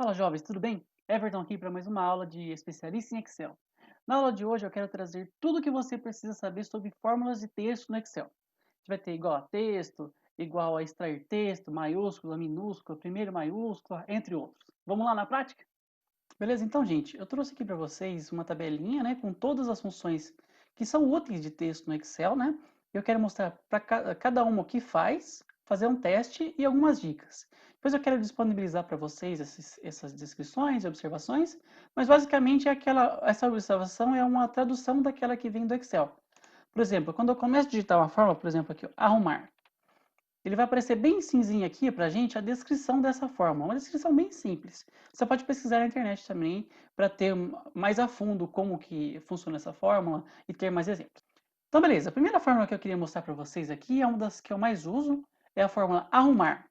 Fala, jovens, tudo bem? Everton aqui para mais uma aula de especialista em Excel. Na aula de hoje eu quero trazer tudo o que você precisa saber sobre fórmulas de texto no Excel. A gente vai ter igual a texto, igual a extrair texto, maiúscula, minúscula, primeiro maiúscula, entre outros. Vamos lá na prática? Beleza? Então, gente, eu trouxe aqui para vocês uma tabelinha, né, com todas as funções que são úteis de texto no Excel, né? Eu quero mostrar para cada uma o que faz, fazer um teste e algumas dicas. Depois eu quero disponibilizar para vocês essas descrições e observações, mas basicamente essa observação é uma tradução daquela que vem do Excel. Por exemplo, quando eu começo a digitar uma fórmula, por exemplo, aqui, ó, arrumar. Ele vai aparecer bem cinzinho aqui para a gente a descrição dessa fórmula, uma descrição bem simples. Você pode pesquisar na internet também para ter mais a fundo como que funciona essa fórmula e ter mais exemplos. Então, beleza. A primeira fórmula que eu queria mostrar para vocês aqui é uma das que eu mais uso, é a fórmula arrumar.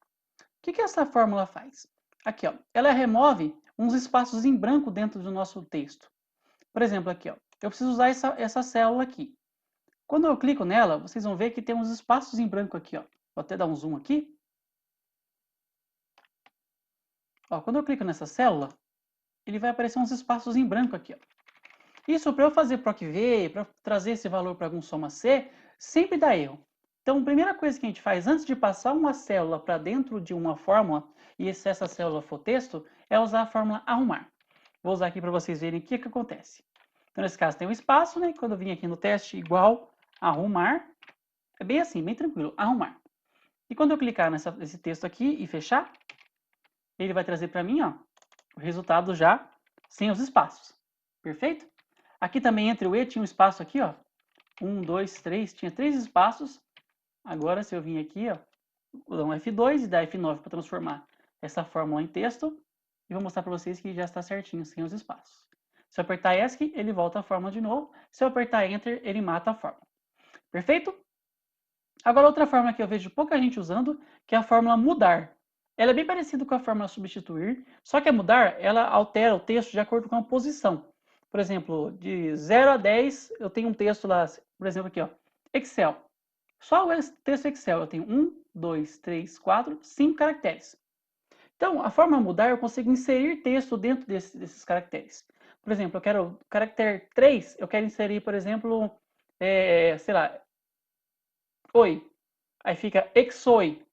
O que essa fórmula faz? Aqui, ó, ela remove uns espaços em branco dentro do nosso texto. Por exemplo, aqui, ó, eu preciso usar essa célula aqui. Quando eu clico nela, vocês vão ver que tem uns espaços em branco aqui, ó. Vou até dar um zoom aqui. Ó, quando eu clico nessa célula, ele vai aparecer uns espaços em branco aqui. Ó. Isso para eu fazer PROC-V, para trazer esse valor para algum soma C, sempre dá erro. Então, a primeira coisa que a gente faz antes de passar uma célula para dentro de uma fórmula, e se essa célula for texto, é usar a fórmula arrumar. Vou usar aqui para vocês verem o que acontece. Então, nesse caso tem um espaço, né? Quando eu vim aqui no teste igual arrumar, é bem assim, bem tranquilo, arrumar. E quando eu clicar nesse texto aqui e fechar, ele vai trazer para mim, ó, o resultado já sem os espaços. Perfeito? Aqui também entre o E tinha um espaço aqui, ó. 1, 2, 3, tinha 3 espaços. Agora, se eu vim aqui, ó, vou dar um F2 e dar F9 para transformar essa fórmula em texto. E vou mostrar para vocês que já está certinho, sem os espaços. Se eu apertar ESC, ele volta a fórmula de novo. Se eu apertar Enter, ele mata a fórmula. Perfeito? Agora, outra fórmula que eu vejo pouca gente usando, que é a fórmula mudar. Ela é bem parecida com a fórmula substituir, só que a mudar, ela altera o texto de acordo com a posição. Por exemplo, de 0 a 10, eu tenho um texto lá, por exemplo, aqui, ó, Excel. Só o texto Excel, eu tenho 1, 2, 3, 4, 5 caracteres. Então, a forma mudar, eu consigo inserir texto dentro desses caracteres. Por exemplo, eu quero caractere 3, eu quero inserir, por exemplo, sei lá, oi. Aí fica exoi,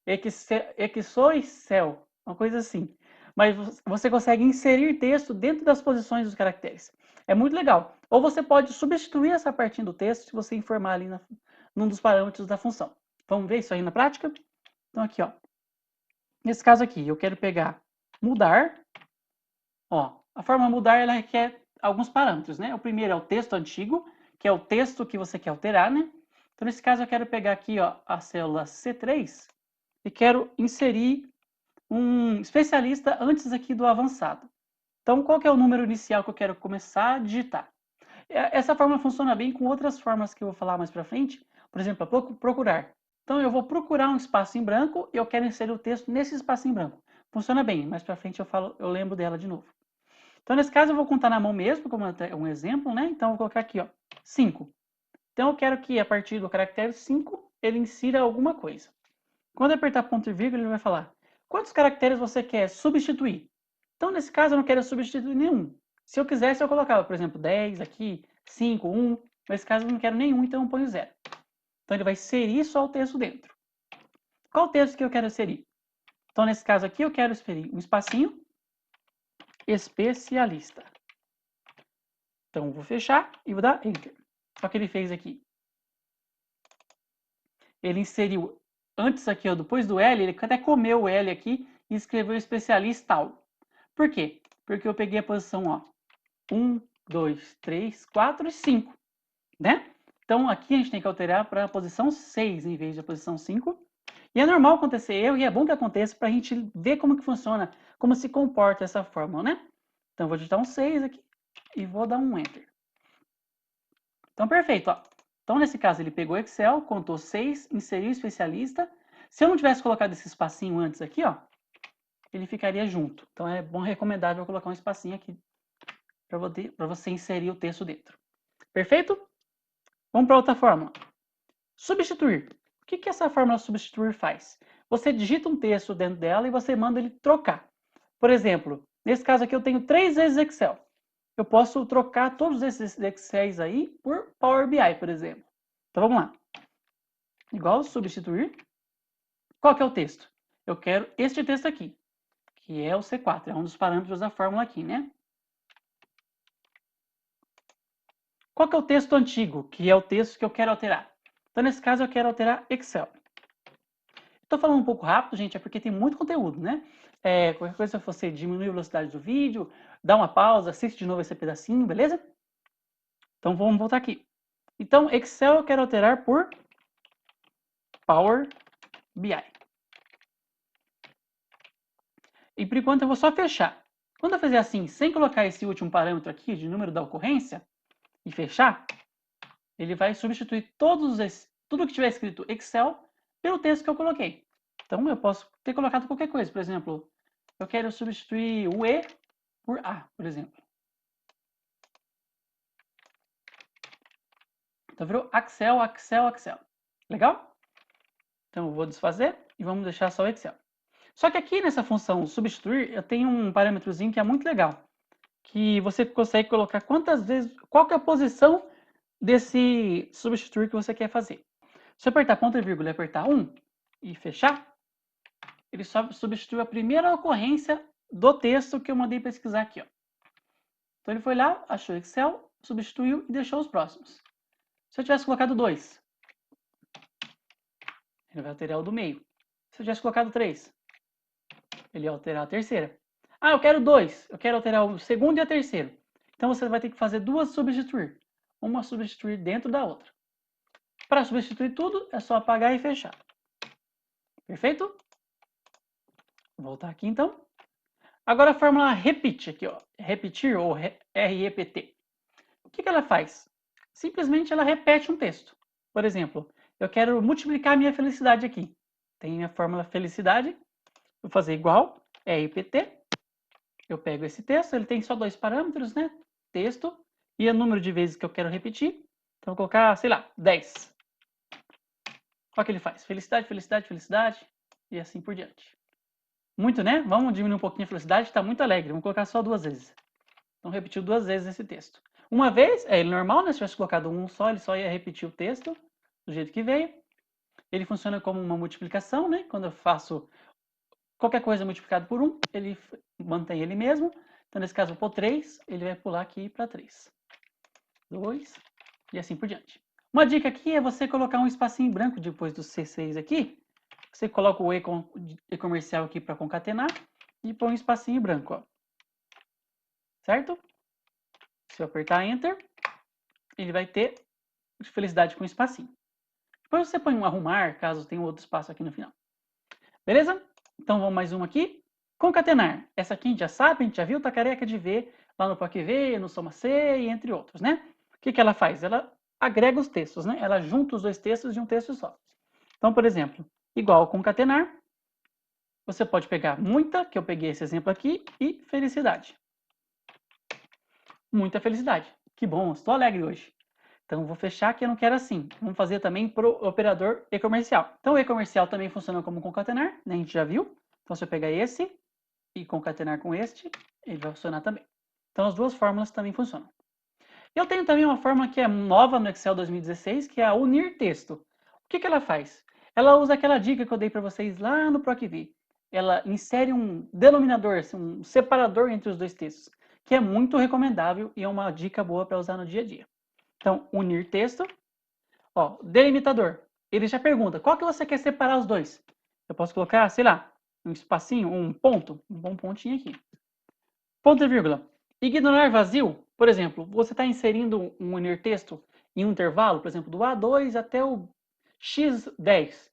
exoi céu, uma coisa assim. Mas você consegue inserir texto dentro das posições dos caracteres. É muito legal. Ou você pode substituir essa partinha do texto se você informar ali num dos parâmetros da função. Vamos ver isso aí na prática? Então aqui, ó. Nesse caso aqui, eu quero pegar mudar. Ó, a forma mudar ela requer alguns parâmetros, né? O primeiro é o texto antigo, que é o texto que você quer alterar, né? Então nesse caso eu quero pegar aqui, ó, a célula C3 e quero inserir um especialista antes aqui do avançado. Então, qual que é o número inicial que eu quero começar a digitar? Essa forma funciona bem com outras formas que eu vou falar mais para frente. Por exemplo, procurar. Então, eu vou procurar um espaço em branco e eu quero inserir o texto nesse espaço em branco. Funciona bem, mais para frente eu lembro dela de novo. Então, nesse caso, eu vou contar na mão mesmo, como um exemplo, né? Então, eu vou colocar aqui, ó, 5. Então, eu quero que, a partir do caractere 5, ele insira alguma coisa. Quando eu apertar ponto e vírgula, ele vai falar quantos caracteres você quer substituir. Então, nesse caso, eu não quero substituir nenhum. Se eu quisesse, eu colocava, por exemplo, 10 aqui, 5, 1. Nesse caso, eu não quero nenhum, então eu ponho 0. Então, ele vai inserir só o texto dentro. Qual o texto que eu quero inserir? Então, nesse caso aqui, eu quero inserir um espacinho, especialista. Então, eu vou fechar e vou dar Enter. Só que ele fez aqui. Ele inseriu antes aqui, ó, depois do L, ele até comeu o L aqui e escreveu especialista tal. Por quê? Porque eu peguei a posição, ó, 1, 2, 3, 4 e 5, né? Então, aqui a gente tem que alterar para a posição 6 em vez da posição 5. E é normal acontecer erro e é bom que aconteça para a gente ver como que funciona, como se comporta essa fórmula, né? Então, eu vou digitar um 6 aqui e vou dar um Enter. Então, perfeito, ó. Então, nesse caso, ele pegou o Excel, contou 6, inseriu o especialista. Se eu não tivesse colocado esse espacinho antes aqui, ó, ele ficaria junto. Então, é bom, recomendável colocar um espacinho aqui para você inserir o texto dentro. Perfeito? Vamos para outra fórmula. Substituir. O que essa fórmula substituir faz? Você digita um texto dentro dela e você manda ele trocar. Por exemplo, nesse caso aqui eu tenho 3 vezes Excel. Eu posso trocar todos esses Excels aí por Power BI, por exemplo. Então vamos lá. Igual substituir. Qual que é o texto? Eu quero este texto aqui, que é o C4, é um dos parâmetros da fórmula aqui, né? Qual que é o texto antigo, que é o texto que eu quero alterar? Então, nesse caso, eu quero alterar Excel. Estou falando um pouco rápido, gente, é porque tem muito conteúdo, né? Qualquer coisa, você diminui a velocidade do vídeo, dá uma pausa, assiste de novo esse pedacinho, beleza? Então, vamos voltar aqui. Então, Excel eu quero alterar por Power BI. E por enquanto eu vou só fechar. Quando eu fizer assim, sem colocar esse último parâmetro aqui de número da ocorrência, e fechar, ele vai substituir tudo que tiver escrito Excel pelo texto que eu coloquei. Então eu posso ter colocado qualquer coisa. Por exemplo, eu quero substituir o E por A, por exemplo. Então virou Excel, Excel, Excel. Legal? Então eu vou desfazer e vamos deixar só o Excel. Só que aqui nessa função substituir, eu tenho um parâmetrozinho que é muito legal. Que você consegue colocar quantas vezes, qual que é a posição desse substituir que você quer fazer. Se eu apertar ponto e vírgula e apertar 1 e fechar, ele só substitui a primeira ocorrência do texto que eu mandei pesquisar aqui. Ó. Então ele foi lá, achou Excel, substituiu e deixou os próximos. Se eu tivesse colocado 2, ele vai alterar o do meio. Se eu tivesse colocado 3, ele ia alterar a terceira. Ah, eu quero 2, eu quero alterar o segundo e a terceira. Então você vai ter que fazer duas substituir. Uma substituir dentro da outra. Para substituir tudo, é só apagar e fechar. Perfeito? Vou voltar aqui então. Agora a fórmula repeat aqui, ó. Repetir ou REPT. O que ela faz? Simplesmente ela repete um texto. Por exemplo, eu quero multiplicar a minha felicidade aqui. Tem a fórmula felicidade. Vou fazer igual, REPT. Eu pego esse texto, ele tem só dois parâmetros, né? Texto e o número de vezes que eu quero repetir. Então, vou colocar, sei lá, 10. Olha o que ele faz. Felicidade, felicidade, felicidade e assim por diante. Muito, né? Vamos diminuir um pouquinho a velocidade, está muito alegre. Vamos colocar só 2 vezes. Então, repetiu 2 vezes esse texto. Uma vez, é ele normal, né? Se tivesse colocado um só, ele só ia repetir o texto do jeito que veio. Ele funciona como uma multiplicação, né? Quando eu faço qualquer coisa multiplicado por 1, ele mantém ele mesmo. Então, nesse caso, eu pôr 3, ele vai pular aqui para 3. 2 e assim por diante. Uma dica aqui é você colocar um espacinho branco depois do C6 aqui. Você coloca o E comercial aqui para concatenar e põe um espacinho branco, ó. Certo? Se eu apertar Enter, ele vai ter felicidade com espacinho. Depois você põe um arrumar, caso tenha outro espaço aqui no final. Beleza? Então vamos mais uma aqui. Concatenar. Essa aqui a gente já sabe, a gente já viu, tá careca de ver lá no PROC-V, no Soma C e entre outros, né? O que ela faz? Ela agrega os textos, né? Ela junta os dois textos de um texto só. Então, por exemplo, igual concatenar, você pode pegar muita, que eu peguei esse exemplo aqui, e felicidade. Muita felicidade. Que bom, estou alegre hoje. Então, vou fechar que eu não quero assim. Vamos fazer também para o operador e-comercial. Então, o e-comercial também funciona como concatenar, né? A gente já viu. Então, se eu pegar esse e concatenar com este, ele vai funcionar também. Então, as duas fórmulas também funcionam. Eu tenho também uma fórmula que é nova no Excel 2016, que é a unir texto. O que ela faz? Ela usa aquela dica que eu dei para vocês lá no PROC-V. Ela insere um denominador, assim, um separador entre os dois textos, que é muito recomendável e é uma dica boa para usar no dia a dia. Então, unir texto. Ó, delimitador. Ele já pergunta, qual que você quer separar os dois? Eu posso colocar, sei lá, um espacinho, um ponto, um bom pontinho aqui. Ponto e vírgula. Ignorar vazio, por exemplo, você está inserindo um unir texto em um intervalo, por exemplo, do A2 até o X10.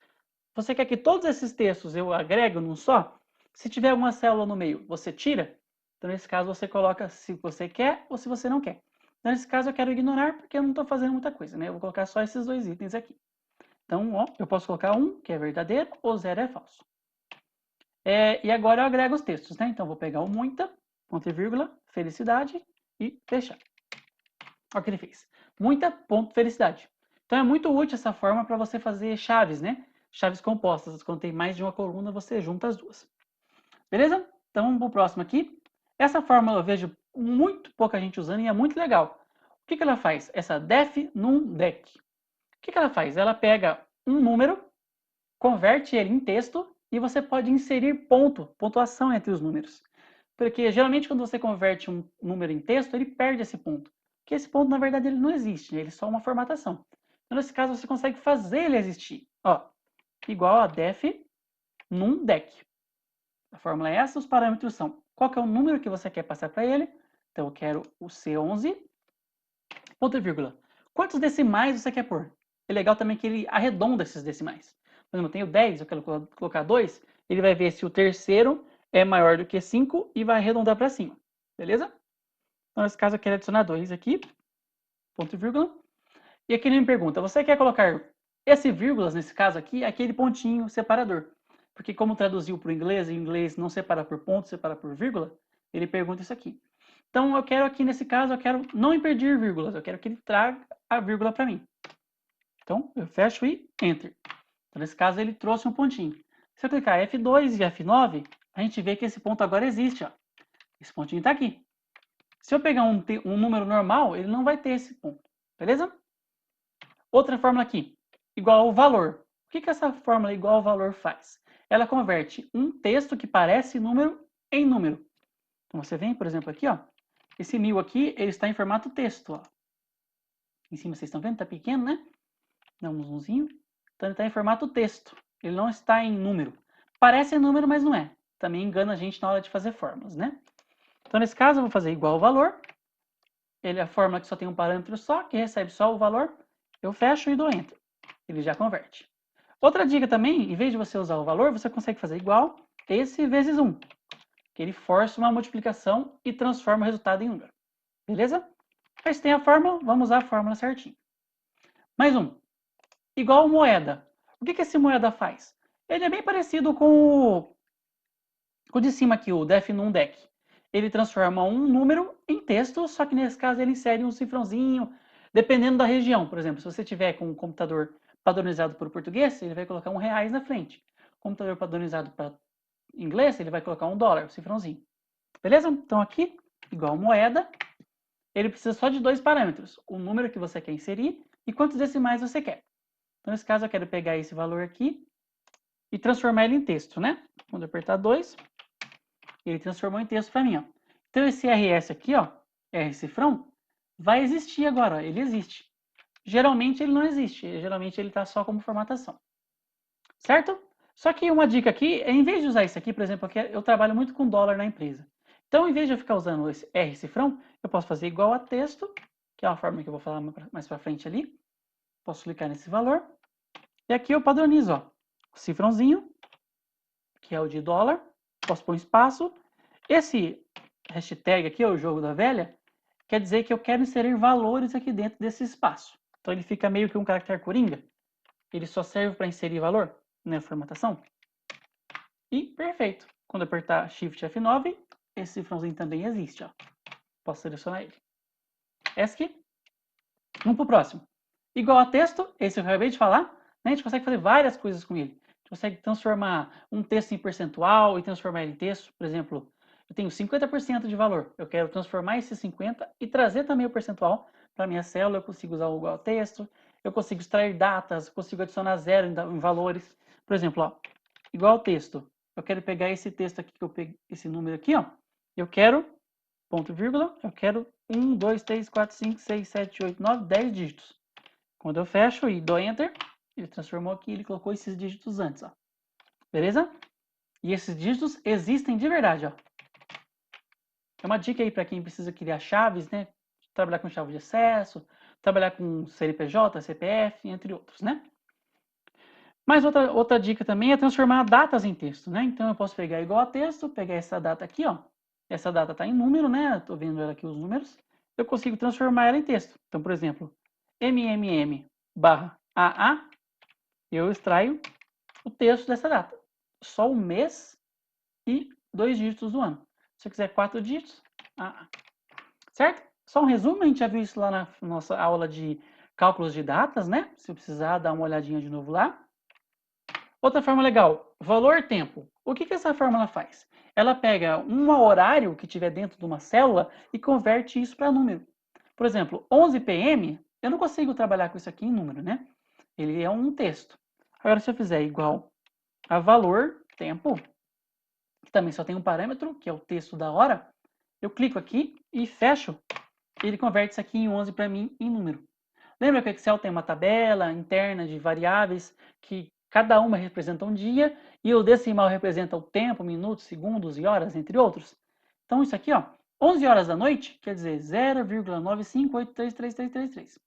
Você quer que todos esses textos eu agrego num só? Se tiver uma célula no meio, você tira? Então, nesse caso, você coloca se você quer ou se você não quer. Então, nesse caso, eu quero ignorar porque eu não estou fazendo muita coisa, né? Eu vou colocar só esses dois itens aqui. Então, ó, eu posso colocar 1, que é verdadeiro, ou 0 é falso. E agora eu agrego os textos, né? Então, vou pegar o muita, ponto e vírgula, felicidade e fechar. Olha o que ele fez. Muita, ponto, felicidade. Então, é muito útil essa forma para você fazer chaves, né? Chaves compostas. Quando tem mais de uma coluna, você junta as duas. Beleza? Então vamos para o próximo aqui. Essa fórmula eu vejo muito pouca gente usando e é muito legal. O que ela faz? Essa def num dec. O que ela faz? Ela pega um número, converte ele em texto e você pode inserir pontuação entre os números. Porque geralmente quando você converte um número em texto, ele perde esse ponto. Porque esse ponto, na verdade, ele não existe, né? Ele é só uma formatação. Então, nesse caso, você consegue fazer ele existir. Ó, igual a def num dec. A fórmula é essa, os parâmetros são qual que é o número que você quer passar para ele. Então, eu quero o C11, ponto e vírgula. Quantos decimais você quer pôr? É legal também que ele arredonda esses decimais. Por exemplo, eu tenho 10, eu quero colocar 2, ele vai ver se o terceiro é maior do que 5 e vai arredondar para cima. Beleza? Então, nesse caso, eu quero adicionar 2 aqui, ponto e vírgula. E aqui ele me pergunta, você quer colocar esse vírgulas, nesse caso aqui, aquele pontinho separador? Porque como traduziu para o inglês, e o inglês não separa por ponto, separa por vírgula, ele pergunta isso aqui. Então eu quero aqui, nesse caso, eu quero não impedir vírgulas, eu quero que ele traga a vírgula para mim. Então eu fecho e Enter. Então, nesse caso ele trouxe um pontinho. Se eu clicar F2 e F9, a gente vê que esse ponto agora existe. Ó. Esse pontinho está aqui. Se eu pegar um número normal, ele não vai ter esse ponto. Beleza? Outra fórmula aqui, igual ao valor. O que essa fórmula igual ao valor faz? Ela converte um texto que parece número em número. Então você vem, por exemplo, aqui, ó. Esse 1000 aqui, ele está em formato texto, ó. Em cima vocês estão vendo? Está pequeno, né? Dá um zoomzinho. Então ele está em formato texto. Ele não está em número. Parece número, mas não é. Também engana a gente na hora de fazer fórmulas, né? Então nesse caso eu vou fazer igual ao valor. Ele é a fórmula que só tem um parâmetro só, que recebe só o valor. Eu fecho e dou Enter. Ele já converte. Outra dica também, em vez de você usar o valor, você consegue fazer igual esse vezes 1. Que ele força uma multiplicação e transforma o resultado em número. Beleza? Mas tem a fórmula, vamos usar a fórmula certinho. Mais um. Igual moeda. O que esse moeda faz? Ele é bem parecido com o de cima aqui, o def num dec. Ele transforma um número em texto, só que nesse caso ele insere um cifrãozinho, dependendo da região. Por exemplo, se você tiver com um computador padronizado para o português, ele vai colocar R$1 na frente. Computador padronizado para inglês, ele vai colocar $1, o cifrãozinho. Beleza? Então aqui, igual moeda, ele precisa só de dois parâmetros. O número que você quer inserir e quantos decimais você quer. Então, nesse caso, eu quero pegar esse valor aqui e transformar ele em texto, né? Quando eu apertar 2, ele transformou em texto para mim, ó. Então, esse RS aqui, ó, R cifrão, vai existir agora, ó, ele existe. Geralmente ele não existe, geralmente ele está só como formatação. Certo? Só que uma dica aqui, em vez de usar isso aqui, por exemplo, aqui eu trabalho muito com dólar na empresa. Então, em vez de eu ficar usando esse R cifrão, eu posso fazer igual a texto, que é uma forma que eu vou falar mais para frente ali. Posso clicar nesse valor. E aqui eu padronizo, ó, o cifrãozinho, que é o de dólar. Posso pôr um espaço. Esse hashtag aqui, o jogo da velha, quer dizer que eu quero inserir valores aqui dentro desse espaço. Então ele fica meio que um caractere coringa. Ele só serve para inserir valor na formatação. E perfeito. Quando eu apertar Shift F9, esse cifrãozinho também existe. Ó. Posso selecionar ele. ESC. Vamos para o próximo. Igual a texto, esse eu acabei de falar, né? A gente consegue fazer várias coisas com ele. A gente consegue transformar um texto em percentual e transformar ele em texto. Por exemplo, eu tenho 50% de valor. Eu quero transformar esse 50% e trazer também o percentual para a minha célula. Eu consigo usar o igual a texto. Eu consigo extrair datas, consigo adicionar zero em valores. Por exemplo, ó, igual ao texto. Eu quero pegar esse texto aqui, que eu peguei esse número aqui, ó. Eu quero, ponto vírgula, eu quero 1, 2, 3, 4, 5, 6, 7, 8, 9, 10 dígitos. Quando eu fecho e dou Enter, ele transformou aqui, ele colocou esses dígitos antes, ó. Beleza? E esses dígitos existem de verdade, ó. É uma dica aí para quem precisa criar chaves, né? Trabalhar com chave de acesso, trabalhar com CNPJ, CPF, entre outros, né? Mas outra dica também é transformar datas em texto, né? Então eu posso pegar igual a texto, pegar essa data aqui, ó. Essa data está em número, né? Estou vendo ela aqui os números. Eu consigo transformar ela em texto. Então, por exemplo, MMM/AA, eu extraio o texto dessa data. Só o mês e 2 dígitos do ano. Se eu quiser 4 dígitos, AA. Certo? Só um resumo, a gente já viu isso lá na nossa aula de cálculos de datas, né? Se eu precisar, dar uma olhadinha de novo lá. Outra forma legal, valor tempo. O que essa fórmula faz? ela pega um horário que tiver dentro de uma célula e converte isso para número. Por exemplo, 11 p.m., eu não consigo trabalhar com isso aqui em número, né? Ele é um texto. Agora, se eu fizer igual a valor, tempo, que também só tem um parâmetro, que é o texto da hora, eu clico aqui e fecho, e ele converte isso aqui em 11 para mim em número. Lembra que o Excel tem uma tabela interna de variáveis que cada uma representa um dia e o decimal representa o tempo, minutos, segundos e horas, entre outros? Então isso aqui, ó, 11 horas da noite, quer dizer 0,9583333.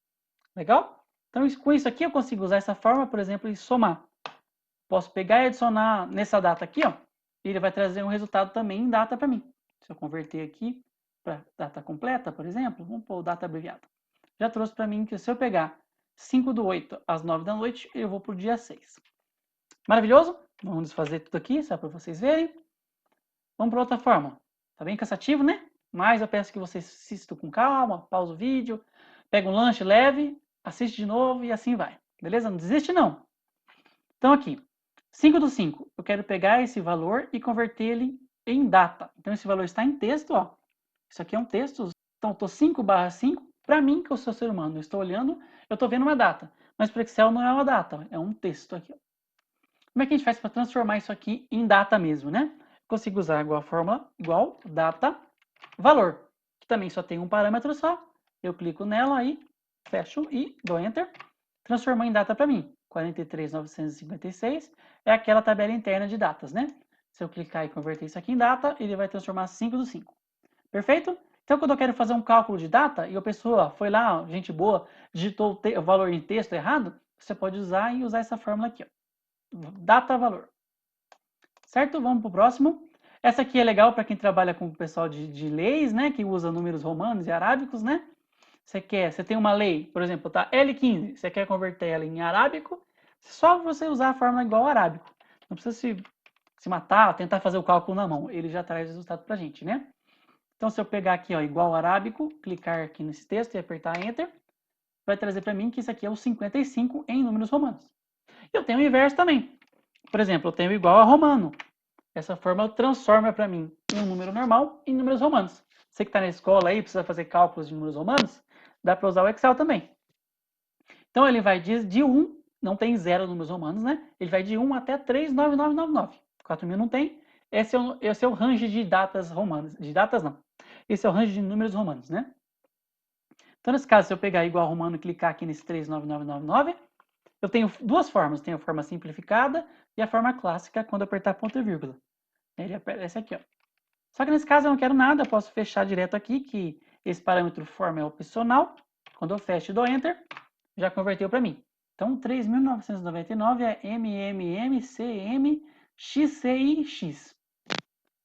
Legal? Então com isso aqui eu consigo usar essa forma, por exemplo, e somar. Posso pegar e adicionar nessa data aqui, ó, e ele vai trazer um resultado também em data para mim. Se eu converter aqui para data completa, por exemplo, vamos pôr data abreviada. Já trouxe para mim que se eu pegar 5/8 às 9 da noite, eu vou para o dia 6. Maravilhoso? Vamos desfazer tudo aqui, só para vocês verem. Vamos para outra forma. Tá bem cansativo, né? Mas eu peço que vocês assistam com calma, pausa o vídeo, pega um lanche leve, assiste de novo e assim vai. Beleza? Não desiste não. Então aqui, 5/5, eu quero pegar esse valor e converter ele em data. Então esse valor está em texto, ó. Isso aqui é um texto. Então, estou 5/5. Para mim, que eu sou ser humano, eu estou olhando, eu estou vendo uma data. Mas para o Excel não é uma data, é um texto aqui. Como é que a gente faz para transformar isso aqui em data mesmo, né? Consigo usar igual a fórmula, igual data, valor, que também só tem um parâmetro só. Eu clico nela aí, fecho e dou Enter. Transformou em data para mim. 43.956 é aquela tabela interna de datas, né? Se eu clicar e converter isso aqui em data, ele vai transformar 5/5. Perfeito? Então, quando eu quero fazer um cálculo de data e a pessoa foi lá, gente boa, digitou o valor em texto errado, você pode usar e usar essa fórmula aqui, ó. Data-valor. Certo? Vamos para o próximo. Essa aqui é legal para quem trabalha com o pessoal de leis, né? Que usa números romanos e arábicos, né? Você tem uma lei, por exemplo, tá L15, você quer converter ela em arábico, só você usar a fórmula igual ao arábico. Não precisa se matar, tentar fazer o cálculo na mão. Ele já traz o resultado para a gente, né? Então, se eu pegar aqui, ó, igual arábico, clicar aqui nesse texto e apertar Enter, vai trazer para mim que isso aqui é o 55 em números romanos. Eu tenho o inverso também. Por exemplo, eu tenho igual a romano. Essa fórmula transforma para mim um número normal em números romanos. Você que está na escola aí, precisa fazer cálculos de números romanos, dá para usar o Excel também. Então, ele vai de 1, não tem zero números romanos, né? Ele vai de 1 até 39999. 4.000 não tem. Esse é o range de datas romanas. De datas não. Esse é o range de números romanos, né? Então, nesse caso, se eu pegar igual romano e clicar aqui nesse 39999, eu tenho duas formas. Tenho a forma simplificada e a forma clássica quando eu apertar ponto e vírgula. Ele aparece aqui, ó. Só que nesse caso eu não quero nada, eu posso fechar direto aqui, que esse parâmetro forma é opcional. Quando eu fecho e dou Enter, já converteu para mim. Então, 3.999 é MMMCMXCIX.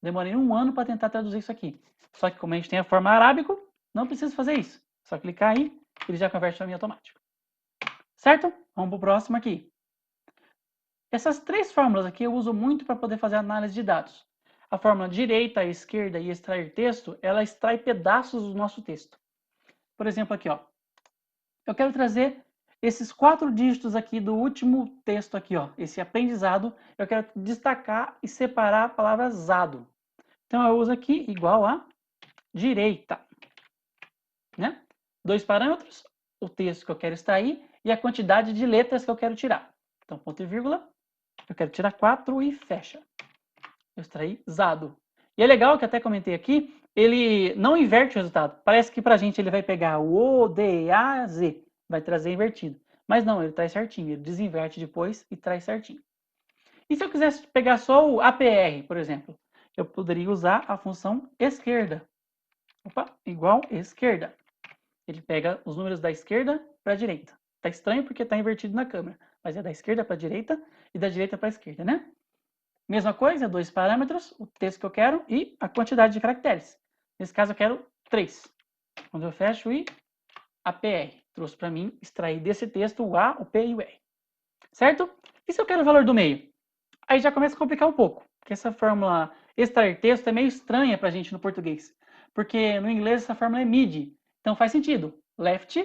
Demorei um ano para tentar traduzir isso aqui. Só que como a gente tem a forma arábico, não preciso fazer isso. Só clicar aí, ele já converte para mim automático. Certo? Vamos para o próximo aqui. Essas três fórmulas aqui eu uso muito para poder fazer análise de dados. A fórmula direita, esquerda e extrair texto, ela extrai pedaços do nosso texto. Por exemplo, aqui, ó. Eu quero trazer esses 4 dígitos aqui do último texto aqui, ó. Esse aprendizado, eu quero destacar e separar a palavra zado. Então eu uso aqui igual a direita, né? Dois parâmetros, o texto que eu quero extrair e a quantidade de letras que eu quero tirar. Então, ponto e vírgula, eu quero tirar 4 e fecha. Eu extraí zado. E é legal que até comentei aqui, ele não inverte o resultado. Parece que pra gente ele vai pegar o O, D, A, Z, vai trazer invertido. Mas não, ele traz certinho, ele desinverte depois e traz certinho. E se eu quisesse pegar só o APR, por exemplo, eu poderia usar a função esquerda. Opa, igual esquerda. Ele pega os números da esquerda para a direita. Tá estranho porque tá invertido na câmera, mas é da esquerda para a direita e da direita para a esquerda, né? Mesma coisa, dois parâmetros, o texto que eu quero e a quantidade de caracteres. Nesse caso eu quero 3. Quando eu fecho e APR, trouxe para mim extrair desse texto o A, o P e o R. Certo? E se eu quero o valor do meio? Aí já começa a complicar um pouco, porque essa fórmula extrair texto é meio estranha para a gente no português. Porque no inglês essa fórmula é mid, então faz sentido. Left,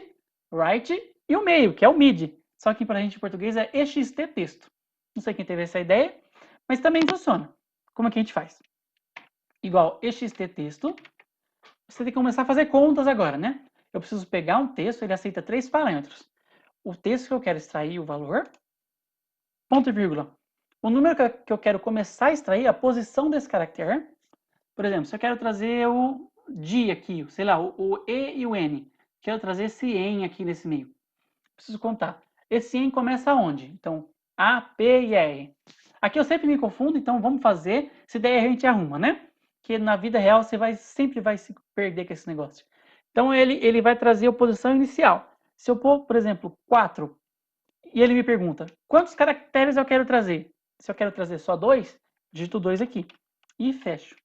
right e o meio, que é o mid. Só que para a gente em português é ext texto. Não sei quem teve essa ideia, mas também funciona. Como é que a gente faz? igual ext texto. Você tem que começar a fazer contas agora, né? Eu preciso pegar um texto, ele aceita 3 parâmetros. O texto que eu quero extrair o valor, ponto e vírgula. O número que eu quero começar a extrair, a posição desse caractere. Por exemplo, se eu quero trazer o dia aqui, sei lá, o E e o N. Quero trazer esse EN aqui nesse meio. Preciso contar. Esse EN começa onde? Então, A, P e R. Aqui eu sempre me confundo, então vamos fazer. Se der erro, a gente arruma, né? Porque na vida real você sempre vai se perder com esse negócio. Então ele vai trazer a posição inicial. Se eu pôr, por exemplo, 4, e ele me pergunta, quantos caracteres eu quero trazer? Se eu quero trazer só 2, digito 2 aqui. E fecho.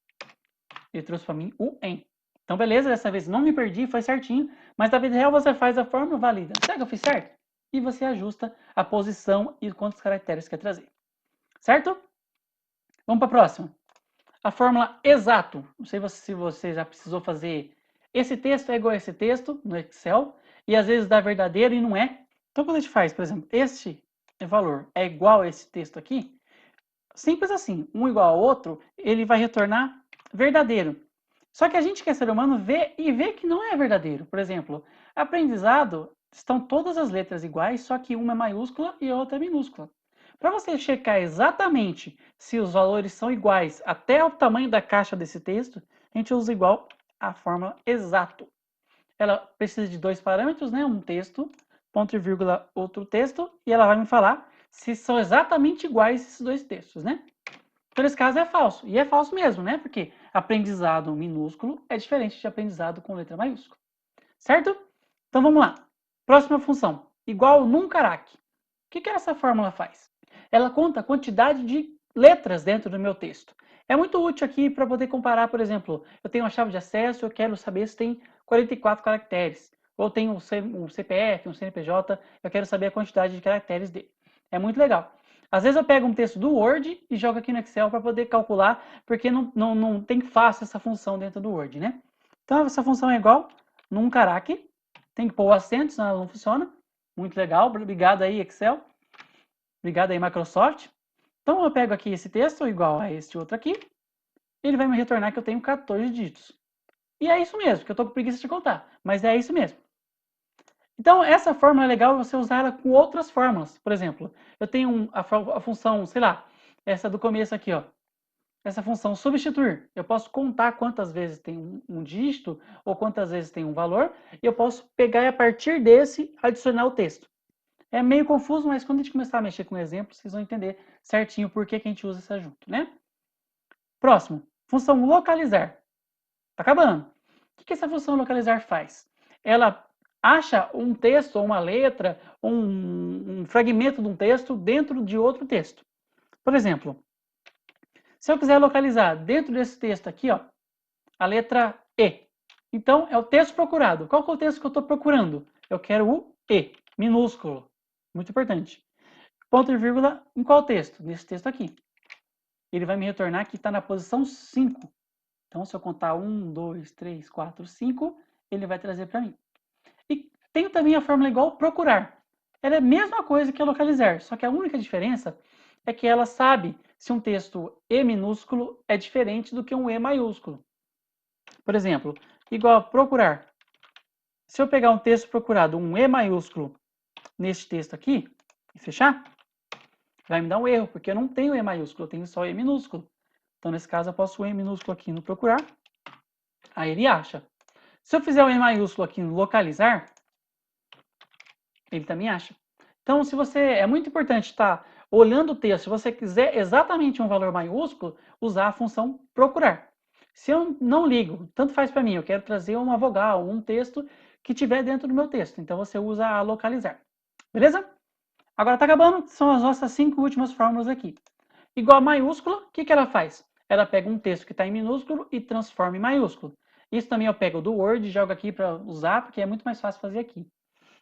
Ele trouxe para mim o EN. Então, beleza, dessa vez não me perdi, foi certinho. Mas na vida real você faz a fórmula válida. Será que eu fiz certo? E você ajusta a posição e quantos caracteres quer trazer. Certo? Vamos para a próxima. A fórmula exato. Não sei se você já precisou fazer. Esse texto é igual a esse texto no Excel. E às vezes dá verdadeiro e não é. Então, quando a gente faz, por exemplo, este valor é igual a esse texto aqui, simples assim, um igual ao outro, ele vai retornar verdadeiro. Só que a gente que é ser humano vê que não é verdadeiro. Por exemplo, aprendizado estão todas as letras iguais, só que uma é maiúscula e a outra é minúscula. Para você checar exatamente se os valores são iguais até o tamanho da caixa desse texto, a gente usa igual a fórmula exato. Ela precisa de 2 parâmetros, né? Um texto, ponto e vírgula, outro texto, e ela vai me falar se são exatamente iguais esses dois textos, né? Então, nesse caso é falso. E é falso mesmo, né? Porque aprendizado minúsculo é diferente de aprendizado com letra maiúscula. Certo? Então vamos lá. Próxima função. Igual num carac. O que essa fórmula faz? Ela conta a quantidade de letras dentro do meu texto. É muito útil aqui para poder comparar, por exemplo, eu tenho uma chave de acesso, eu quero saber se tem 44 caracteres. Ou tenho um CPF, um CNPJ, eu quero saber a quantidade de caracteres dele. É muito legal. Às vezes eu pego um texto do Word e jogo aqui no Excel para poder calcular, porque não tem fácil essa função dentro do Word, né? Então essa função é igual num carac, tem que pôr o acento, senão ela não funciona. Muito legal, obrigado aí Excel, obrigado aí Microsoft. Então eu pego aqui esse texto igual a este outro aqui, ele vai me retornar que eu tenho 14 dígitos. E é isso mesmo, que eu estou com preguiça de contar, mas é isso mesmo. Então, essa fórmula é legal você usar ela com outras fórmulas. Por exemplo, eu tenho a função, sei lá, essa do começo aqui, ó. Essa função substituir. Eu posso contar quantas vezes tem um dígito ou quantas vezes tem um valor, e eu posso pegar e a partir desse adicionar o texto. É meio confuso, mas quando a gente começar a mexer com exemplos, vocês vão entender certinho por que a gente usa essa junto, né? Próximo, função localizar. Tá acabando. O que essa função localizar faz? Ela acha um texto, ou uma letra, um fragmento de um texto dentro de outro texto. Por exemplo, se eu quiser localizar dentro desse texto aqui, ó, a letra E. Então, é o texto procurado. Qual que é o texto que eu estou procurando? Eu quero o E, minúsculo. Muito importante. Ponto e vírgula em qual texto? Nesse texto aqui. Ele vai me retornar que está na posição 5. Então, se eu contar 1, 2, 3, 4, 5, ele vai trazer para mim. E tem também a fórmula igual procurar. Ela é a mesma coisa que localizar, só que a única diferença é que ela sabe se um texto E minúsculo é diferente do que um E maiúsculo. Por exemplo, igual a procurar. Se eu pegar um texto procurado, um E maiúsculo, neste texto aqui, e fechar, vai me dar um erro, porque eu não tenho E maiúsculo, eu tenho só E minúsculo. Então, nesse caso, eu posso o E minúsculo aqui no procurar, aí ele acha. Se eu fizer o E maiúsculo aqui no localizar, ele também acha. Então, se você é muito importante estar olhando o texto, se você quiser exatamente um valor maiúsculo, usar a função procurar. Se eu não ligo, tanto faz para mim, eu quero trazer uma vogal, um texto que tiver dentro do meu texto. Então você usa a localizar. Beleza? Agora está acabando, são as nossas 5 últimas fórmulas aqui. Igual a maiúscula, o que ela faz? Ela pega um texto que está em minúsculo e transforma em maiúsculo. Isso também eu pego do Word e jogo aqui para usar, porque é muito mais fácil fazer aqui.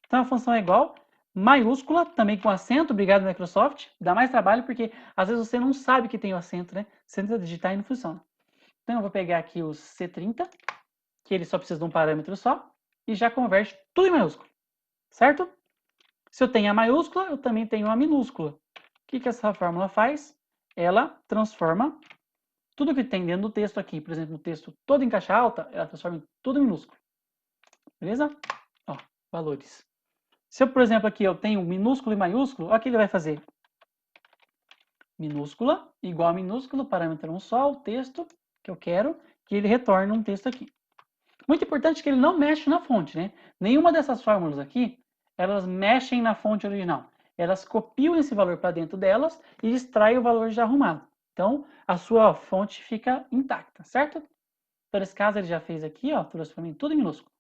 Então a função é igual, maiúscula, também com acento, obrigado Microsoft. Dá mais trabalho porque às vezes você não sabe que tem o acento, né? Você tenta digitar e não funciona. Então eu vou pegar aqui o C30, que ele só precisa de um parâmetro só, e já converte tudo em maiúsculo, certo? Se eu tenho a maiúscula, eu também tenho a minúscula. O que essa fórmula faz? Ela transforma Tudo que tem dentro do texto aqui, por exemplo, o texto todo em caixa alta, ela transforma em tudo em minúsculo. Beleza? Ó, valores. Se eu, por exemplo, aqui eu tenho minúsculo e maiúsculo, olha o que ele vai fazer. Minúscula igual a minúsculo, parâmetro um só, o texto que eu quero, que ele retorne um texto aqui. Muito importante que ele não mexe na fonte, né? Nenhuma dessas fórmulas aqui, elas mexem na fonte original. Elas copiam esse valor para dentro delas e extraem o valor já arrumado. Então, a sua fonte fica intacta, certo? Então, nesse caso, ele já fez aqui, ó, trouxe para mim tudo em minúsculo.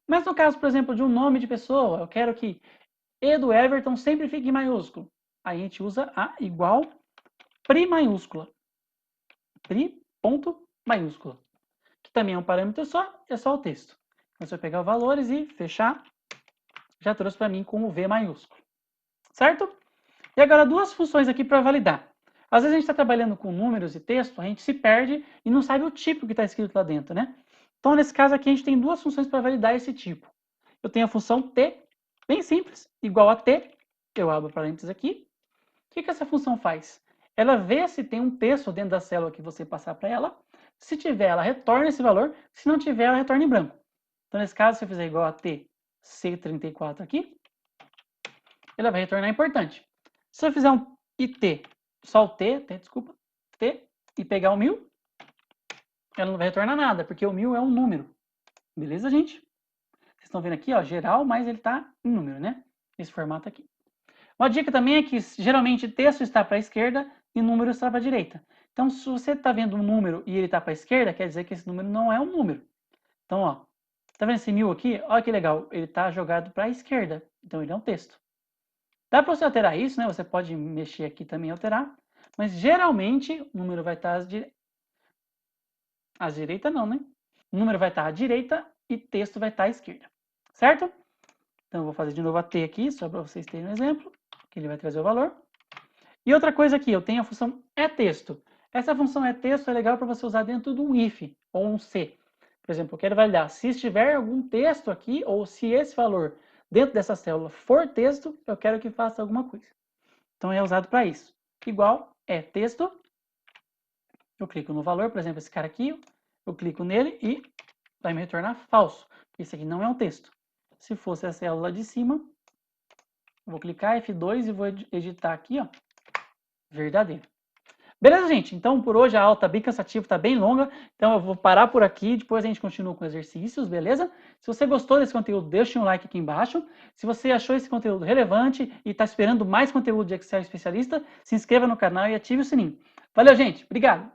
Mas no caso, por exemplo, de um nome de pessoa, eu quero que E do Everton sempre fique em maiúsculo. Aí a gente usa a igual pri maiúscula. Pri ponto maiúscula. Que também é um parâmetro só, é só o texto. Então, se eu pegar os valores e fechar, já trouxe para mim com o V maiúsculo. Certo? E agora duas funções aqui para validar. Às vezes a gente está trabalhando com números e texto, a gente se perde e não sabe o tipo que está escrito lá dentro, né? Então, nesse caso aqui, a gente tem duas funções para validar esse tipo. Eu tenho a função T, bem simples, igual a T. Eu abro parênteses aqui. O que essa função faz? Ela vê se tem um texto dentro da célula que você passar para ela. Se tiver, ela retorna esse valor. Se não tiver, ela retorna em branco. Então, nesse caso, se eu fizer igual a T C34 aqui, ela vai retornar importante. Se eu fizer um IT, só o desculpa, T, e pegar o 1000, ela não vai retornar nada, porque o 1000 é um número. Beleza, gente? Vocês estão vendo aqui, ó, geral, mas ele está em número, né? Esse formato aqui. Uma dica também é que geralmente texto está para a esquerda e número está para a direita. Então, se você está vendo um número e ele está para a esquerda, quer dizer que esse número não é um número. Então, ó, tá vendo esse 1000 aqui? Olha que legal, ele está jogado para a esquerda. Então, ele é um texto. Dá para você alterar isso, né? Você pode mexer aqui também e alterar. Mas geralmente o número vai estar à direita não, né? O número vai estar à direita e texto vai estar à esquerda. Certo? Então eu vou fazer de novo a T aqui, só para vocês terem um exemplo, que ele vai trazer o valor. E outra coisa aqui, eu tenho a função ETexto. Essa função ETexto é legal para você usar dentro do if ou um C. Por exemplo, eu quero validar se estiver algum texto aqui ou se esse valor dentro dessa célula for texto, eu quero que faça alguma coisa. Então é usado para isso. Igual é texto. Eu clico no valor, por exemplo, esse cara aqui, eu clico nele e vai me retornar falso. Esse aqui não é um texto. Se fosse a célula de cima, eu vou clicar F2 e vou editar aqui, ó, verdadeiro. Beleza, gente? Então, por hoje a aula tá bem cansativa, tá bem longa. Então, eu vou parar por aqui. Depois a gente continua com exercícios, beleza? Se você gostou desse conteúdo, deixe um like aqui embaixo. Se você achou esse conteúdo relevante e está esperando mais conteúdo de Excel especialista, se inscreva no canal e ative o sininho. Valeu, gente. Obrigado.